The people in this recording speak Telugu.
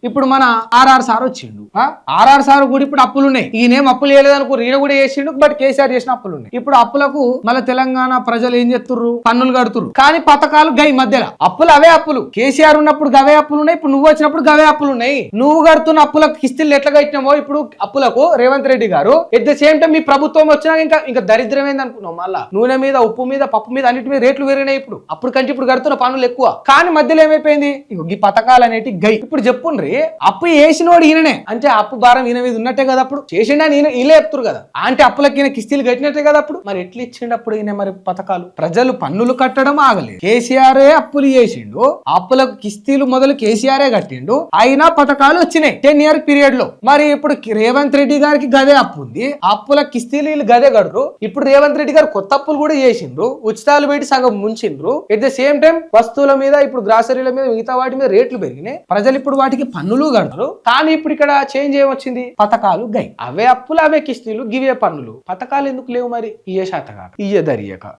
ఇప్పుడు మన ఆర్ఆర్ సార్ వచ్చిండు. ఆర్ఆర్ సార్ కూడా ఇప్పుడు అప్పులు ఉన్నాయి. ఈయనేం అప్పులు చేయలేదనుకో, ఈయన కూడా చేసిండు. బట్ కేసీఆర్ చేసిన అప్పులు ఉన్నాయి. ఇప్పుడు అప్పులకు మళ్ళీ తెలంగాణ ప్రజలు ఏం చేస్తుర్రు, పన్నులు కడుతుర్రు. కానీ పథకాలు గై మధ్యలో అప్పులు అవే అప్పులు. కేసీఆర్ ఉన్నప్పుడు గవే అప్పులు ఉన్నాయి, ఇప్పుడు నువ్వు వచ్చినప్పుడు గవే అప్పులు ఉన్నాయి. నువ్వు కడుతున్న అప్పులకు కిస్తులు ఎట్లా కట్టినామో ఇప్పుడు అప్పులకు రేవంత్ రెడ్డి గారు ఎట్ ద సేమ్ టైం మీ ప్రభుత్వం వచ్చినాక ఇంకా దరిద్రం ఏంది అనుకున్నావు. మళ్ళా నూనె మీద, ఉప్పు మీద, పప్పు మీద అన్నిటి మీద రేట్లు పెరిగినాయి. ఇప్పుడు కంటే ఇప్పుడు కడుతున్న పన్నులు ఎక్కువ. కానీ మధ్యలో ఏమైపోయింది, ఈ పథకాలు అనేటి గై. ఇప్పుడు చెప్పుండ్రి, అప్పు వేసినోడు ఈయననే అంటే అప్పు భారం ఈయన మీద ఉన్నట్టే కదా. అప్పుడు చేసిండని ఈయన చెప్తురు కదా, అంటే అప్పులకి ఈయన కిస్తీలు కట్టినట్టే కదా. అప్పుడు మరి ఎట్లా ఇచ్చిండు అప్పుడు ఈయన మరి పథకాలు? ప్రజలు పన్నులు కట్టడం ఆగలేదు, కేసీఆర్ అప్పులు చేసిండు, అప్పులకు కిస్తీలు మొదలు కేసీఆర్ కట్టిండు, అయినా పథకాలు వచ్చినాయి 10 year పీరియడ్ లో. మరి ఇప్పుడు రేవంత్ రెడ్డి గారికి గదే అప్పు ఉంది, అప్పుల కిస్తీలు వీళ్ళు గదే కడరు. ఇప్పుడు రేవంత్ రెడ్డి గారు కొత్త అప్పులు కూడా చేసిండ్రు, ఉచితాలు పెట్టి సగం ముంచిండ్రు. ఎట్ ద సేమ్ టైం వస్తువుల మీద, ఇప్పుడు గ్రాసరీల మీద, మిగతా వాటి మీద రేట్లు పెరిగినాయి. ప్రజలు ఇప్పుడు వాటికి పన్నులు కడతారు. కానీ ఇప్పుడు ఇక్కడ చేంజ్ ఏమొచ్చింది, పథకాలు గై. అవే అప్పులు, అవే కిస్తీలు, గివే పన్నులు. పథకాలు ఎందుకు లేవు మరి? ఇయ్యే శాతగా, ఇయ్యే దరియక.